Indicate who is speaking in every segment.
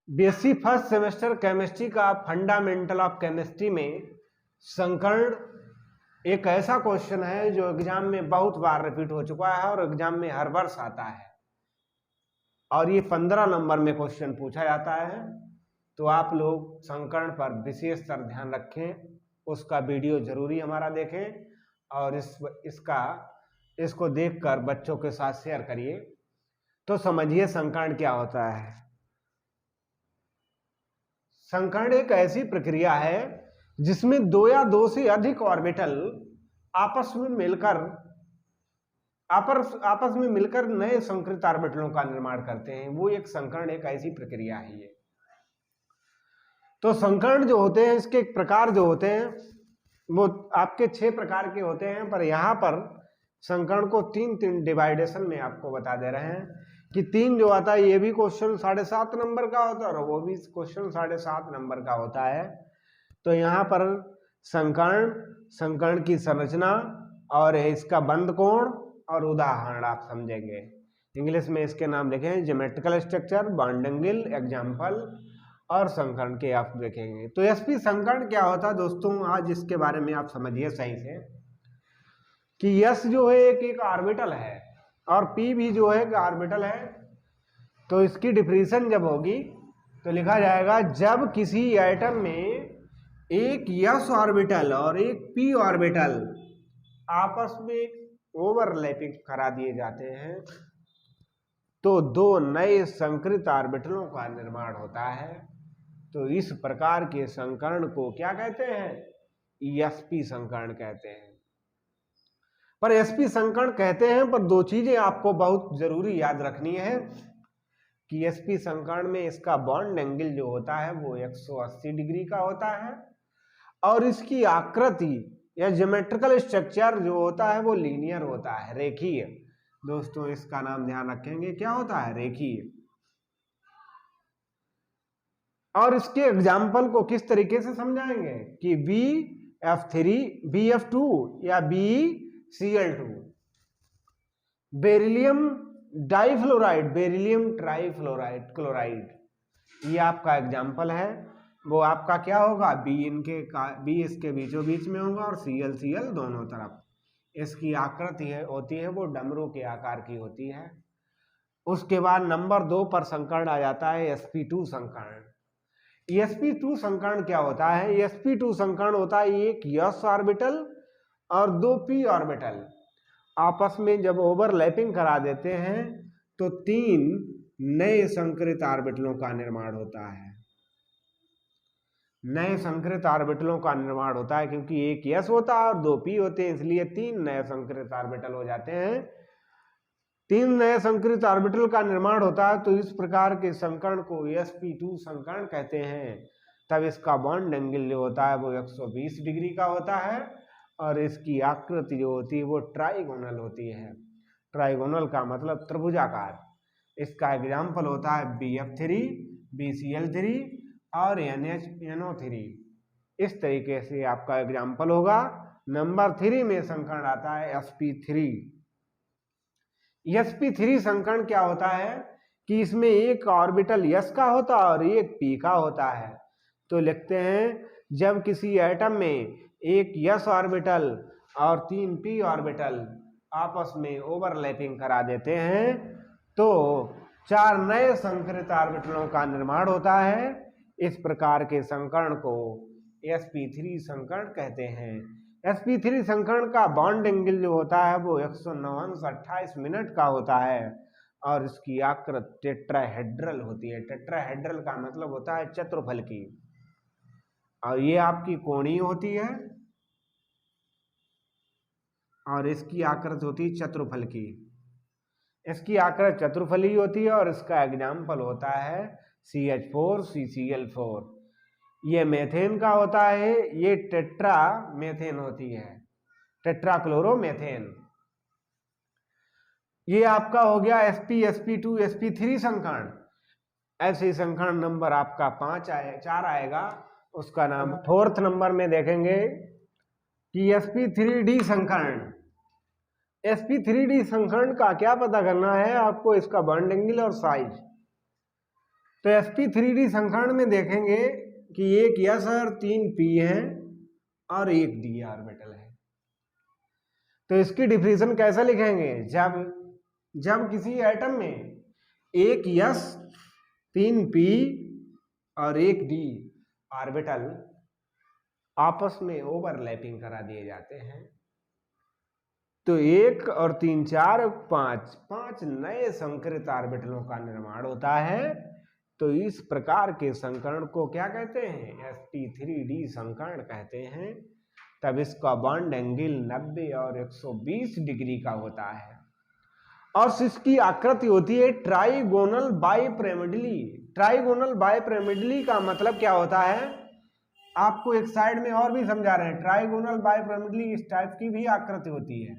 Speaker 1: BSc first semester chemistry का fundamental of chemistry में संकर्ण एक ऐसा क्वेश्चन है जो एग्जाम में बहुत बार रिपीट हो चुका है और एग्जाम में हर वर्ष आता है और ये 15 नंबर में क्वेश्चन पूछा जाता है। तो आप लोग संकर्ण पर विशेषकर ध्यान रखें, उसका वीडियो जरूरी हमारा देखें और इसको देखकर बच्चों के साथ शेयर करिए। तो समझिए संकर्ण क्या होता है। संकर्ण एक ऐसी प्रक्रिया है जिसमें दो या दो से अधिक ऑर्बिटल आपस में मिलकर नए संकृत ऑर्बिटलों का निर्माण करते हैं। वो एक संकर्ण एक ऐसी प्रक्रिया है ये। तो संकर्ण जो होते हैं इसके प्रकार जो होते हैं वो आपके 6 प्रकार के होते हैं, पर यहाँ पर संकर्ण को तीन डिवाइडेशन में आपको बता दे रहे हैं कि 3 जो आता है ये भी क्वेश्चन 7.5 नंबर का होता है और वो भी क्वेश्चन 7.5 नंबर का होता है। तो यहाँ पर संकर्ण की संरचना और इसका बंद कोण और उदाहरण आप समझेंगे। इंग्लिश में इसके नाम लिखें geometrical structure, bond angle, example और संकर्ण के आप देखेंगे। तो एसपी संकर्ण क्या होता है दोस्तों, आज इसके बारे में आप समझिए सही से कि यस जो है एक ऑर्बिटल है और पी भी जो है एक ऑर्बिटल है। तो इसकी डिफिनेशन जब होगी तो लिखा जाएगा जब किसी एटम में एक यस ऑर्बिटल और एक पी ऑर्बिटल आपस में ओवरलैपिंग करा दिए जाते हैं तो 2 नए संकृत ऑर्बिटलों का निर्माण होता है। तो इस प्रकार के संकर्ण को क्या कहते हैं, एसपी संकर्ण कहते हैं। पर एसपी संकर्ण कहते हैं, पर 2 चीजें आपको बहुत जरूरी याद रखनी है कि एसपी संकर्ण में इसका बॉन्ड एंगल जो होता है वो 180 डिग्री का होता है और इसकी आकृति या ज्योमेट्रिकल स्ट्रक्चर जो होता है वो लीनियर होता है, रेखीय। दोस्तों इसका नाम ध्यान रखेंगे, क्या होता है, रेखीय। और इसके एग्जाम्पल को किस तरीके से समझाएंगे कि BF3, BF2 या BeCl2, beryllium difluoride, beryllium trifluoride chloride, ये आपका एग्जाम्पल है। वो आपका क्या होगा, बी इसके बीचों बीच में होगा और Cl दोनों तरफ। इसकी आकृति होती है वो डमरू के आकार की होती है। उसके बाद नंबर 2 पर संकर्ण आ जाता है sp2 संकर्ण। sp2 संकर्ण क्या होता है, sp2 संकर्ण होता है एक यस ऑर्बिटल और 2 p ऑर्बिटल आपस में जब ओवरलैपिंग करा देते हैं तो 3 नए संकृत ऑर्बिटलों का निर्माण होता है। नए संकृत ऑर्बिटलों का निर्माण होता है क्योंकि एक यस होता है और 2 p होते हैं, इसलिए 3 नए संकृत ऑर्बिटल हो जाते हैं। 3 नए संकृत ऑर्बिटल का निर्माण होता है। तो इस प्रकार के संकर्ण को sp2 संकर्ण कहते हैं। तब इसका बॉन्ड एंगल जो होता है वो 120 डिग्री का होता है और इसकी आकृति जो होती है वो ट्राइगोनल होती है। ट्राइगोनल का मतलब त्रिभुजाकार। इसका एग्जाम्पल होता है BF3, BCl3 और NH-NO3। इस तरीके से आपका एग्जाम्पल होगा। नंबर 3 में संकर्ण आता है sp3। sp3 संकर्ण क्या होता है कि इसमें एक ऑर्बिटल यस का होता है और एक पी का होता है। तो लिखते हैं जब किसी एटम में एक यस ऑर्बिटल और 3 पी ऑर्बिटल आपस में ओवरलैपिंग करा देते हैं तो 4 नए संकृत ऑर्बिटलों का निर्माण होता है। इस प्रकार के संकर्ण को sp3 संकर्ण कहते हैं। sp3 संकर्ण का बॉन्ड एंगल जो होता है वो 109.28 मिनट का होता है और इसकी आकृति टेट्राहेड्रल होती है। टेट्राहेड्रल का मतलब होता है चतुर्फल की और ये आपकी कोणीय होती है और इसकी आकृति होती है चतुर्फल की। इसकी आकृति चतुर्फली होती है और इसका एग्जाम्पल होता है CH4, CCl4। ये मेथेन का होता है, ये टेट्रा मेथेन होती है, टेट्राक्लोरोमेथेन। ये आपका हो गया sp, sp2, sp3 संकर्ण। ऐसे संकर्ण नंबर आपका 4 आएगा, उसका नाम 4th नंबर में देखेंगे कि sp3d संकर्ण। sp3d संकर्ण का क्या पता करना है आपको, इसका बॉन्ड एंगल और साइज। तो sp3d संकरण में देखेंगे कि एक s और 3 p है और एक d ऑर्बिटल है। तो इसकी डिफिनेशन कैसे लिखेंगे? जब किसी एटम में एक s 3 p और एक d ऑर्बिटल आपस में ओवरलैपिंग करा दिए जाते हैं तो 1 और 3 4 5 नए संकरित ऑर्बिटलों का निर्माण होता है। तो इस प्रकार के संकरण को क्या कहते हैं? sp3d संकरण कहते हैं। तब इसका बॉन्ड एंगल 90 और 120 डिग्री का होता है और इसकी आकृति होती है ट्राइगोनल बाइपिरामिडली। ट्राइगोनल बाइपिरामिडली का मतलब क्या होता है? आपको एक साइड में और भी समझा रहे हैं। ट्राइगोनल बाइपिरामिडली इस टाइप की भी आकृति होती है,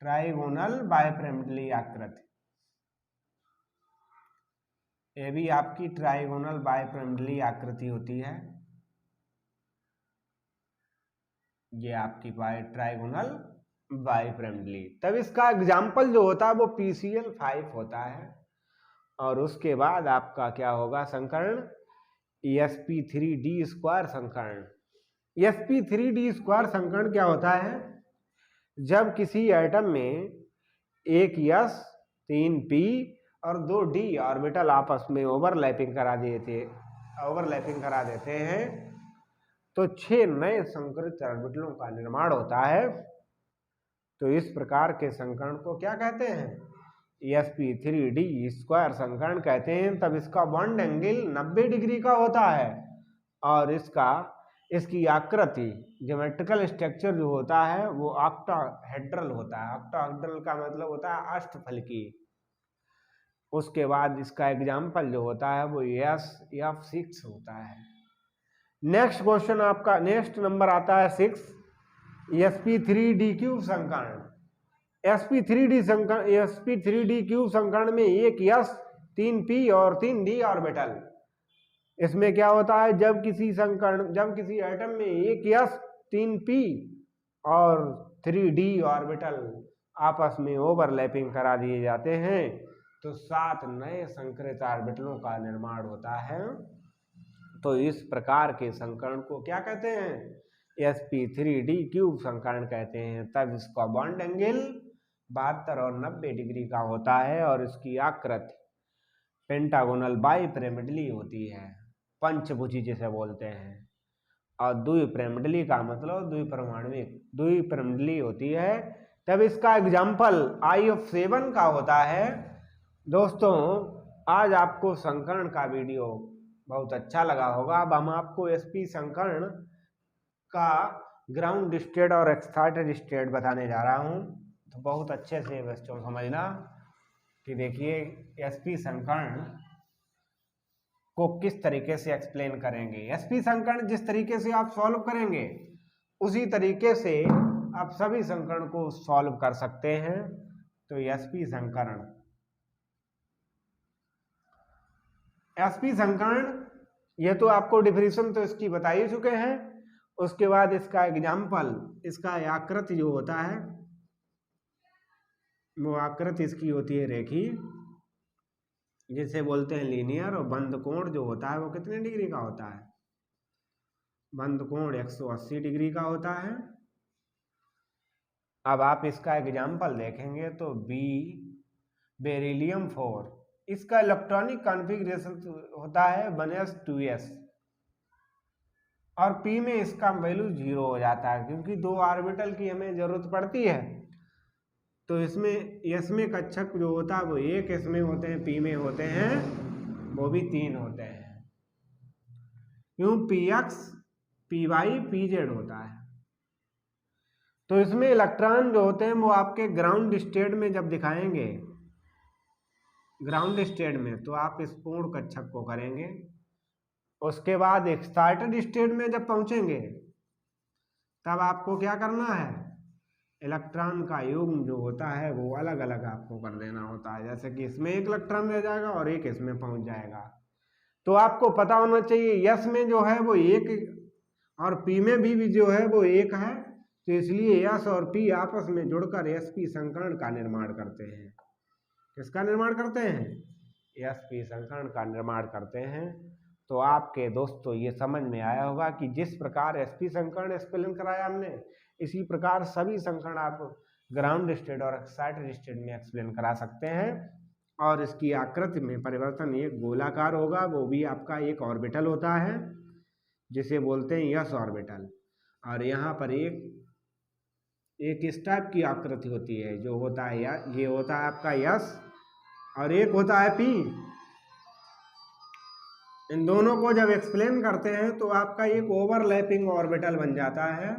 Speaker 1: ट्राइगोनल बाइपिरामिडली आकृति। ये भी आपकी ट्राइगोनल बाइपिरामिडली आकृति होती है। ये आपकी ट्राइगोनल बाइपिरामिडली। तब इसका एग्जाम्पल जो होता है वो PCl5 होता है और उसके बाद आपका क्या होगा संकरण? sp3d स्क्वायर संकरण। sp3d स्क्वायर संकरण क्या होता है? जब किसी एटम में एक s 3 p और 2 d ऑर्बिटल आपस में ओवरलैपिंग करा देते हैं तो 6 नए संकरित ऑर्बिटलों का निर्माण होता है। तो इस प्रकार के संकरण को क्या कहते हैं? sp3d स्क्वायर संकरण कहते हैं। तब इसका बॉन्ड एंगल 90 डिग्री का होता है और इसकी आकृति ज्योमेट्रिकल स्ट्रक्चर जो होता है वो ऑक्टाहेड्रल होता है। ऑक्टाहेड्रल का मतलब होता है अष्टफलकी। उसके बाद इसका एग्जाम्पल जो होता है वो SF6 होता है। नेक्स्ट क्वेश्चन आपका नेक्स्ट नंबर आता है 6, sp3d क्यूब संकरण। sp3d क्यूब संकरण में एक s 3 p और 3 d ऑर्बिटल। इसमें क्या होता है? जब किसी एटम में एक s 3 p और 3 d ऑर्बिटल आपस में ओवरलैपिंग करा दिए जाते हैं तो 7 नए संकरित ऑर्बिटलों का निर्माण होता है। तो इस प्रकार के संकरण को क्या कहते हैं? sp3d क्यूब संकरण कहते हैं। तब इसका बॉन्ड एंगल 72 और 90 डिग्री का होता है और इसकी आकृति पेंटागोनल बाइपिरामिडली होती है, पंचभुजी जिसे बोलते हैं। और द्विपिरामिडली का मतलब द्विपिरामिडली होती है। तब इसका एग्जाम्पल IF7 का होता है। दोस्तों आज आपको संकरण का वीडियो बहुत अच्छा लगा होगा। अब हम आपको sp संकरण का ग्राउंड स्टेट और एक्साइटेड स्टेट बताने जा रहा हूं। तो बहुत अच्छे से बच्चों समझना कि देखिए sp संकरण को किस तरीके से एक्सप्लेन करेंगे। sp संकरण जिस तरीके से आप सॉल्व करेंगे उसी तरीके से आप सभी संकरण को सॉल्व कर सकते हैं। तो sp संकरण ये तो आपको डिफिनेशन तो इसकी बता ही चुके हैं। उसके बाद इसका एग्जाम्पल, इसका आकृति जो होता है वो आकृति इसकी होती है रेखी, जिसे बोलते हैं लीनियर। और बंद कोण जो होता है वो कितने डिग्री का होता है? बंद कोण 180 डिग्री का होता है। अब आप इसका एग्जाम्पल देखेंगे तो बेरिलियम 4, इसका इलेक्ट्रॉनिक कॉन्फ़िगरेशन होता है 1s2s और p में इसका वैल्यू 0 हो जाता है क्योंकि 2 ऑर्बिटल की हमें जरूरत पड़ती है। तो इसमें कक्षक जो होता है वो 1 इसमें होते हैं, p में होते हैं वो भी 3 होते हैं। क्यों? px py pz होता है। तो इसमें इलेक्ट्रॉन जो होते हैं वो आपके ग्राउंड स्टेट में जब दिखाएंगे, ग्राउंड स्टेट में, तो आप इस पूर्ण कक्षक को करेंगे। उसके बाद एक्साइटेड स्टेट में जब पहुंचेंगे तब आपको क्या करना है? इलेक्ट्रॉन का युग्म जो होता है वो अलग अलग आपको कर देना होता है। जैसे कि इसमें एक इलेक्ट्रॉन रह जाएगा और एक इसमें पहुंच जाएगा। तो आपको पता होना चाहिए यस में जो है वो 1 और पी में भी जो है वो 1 है। तो इसलिए यस और पी आपस में जुड़कर sp संकरण का निर्माण करते हैं। किसका निर्माण करते हैं? sp संकरण का निर्माण करते हैं, तो आपके दोस्तों ये समझ में आया होगा कि जिस प्रकार sp संकरण एक्सप्लेन कराया हमने, इसी प्रकार सभी संकरण आप ग्राउंड स्टेट और एक्साइटेड स्टेट में एक्सप्लेन करा सकते हैं। और इसकी आकृति में परिवर्तन एक गोलाकार होगा, वो भी आपका एक ऑर्बिटल होता है जिसे बोलते हैं यस ऑर्बिटल। और यहाँ पर एक इस टाइप की आकृति होती है जो होता है ये होता है आपका यस और एक होता है पी। इन दोनों को जब एक्सप्लेन करते हैं तो आपका एक ओवरलैपिंग ऑर्बिटल बन जाता है।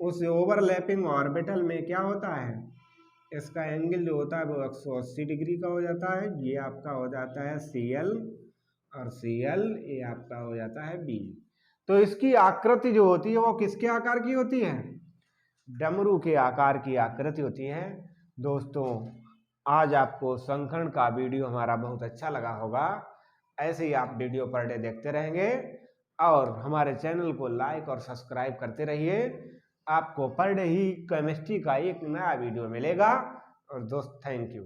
Speaker 1: उस ओवरलैपिंग ऑर्बिटल में क्या होता है, इसका एंगल जो होता है वो 180 डिग्री का हो जाता है। ये आपका हो जाता है Cl और Cl ये आपका हो जाता है B। तो इसकी आकृति जो होती है वो किसके आकार की होती है, डमरू के आकार की आकृति होती है। दोस्तों आज आपको संकरण का वीडियो हमारा बहुत अच्छा लगा होगा। ऐसे ही आप वीडियो पर डे देखते रहेंगे और हमारे चैनल को लाइक और सब्सक्राइब करते रहिए। आपको पर डे ही केमिस्ट्री का एक नया वीडियो मिलेगा। और दोस्त थैंक यू।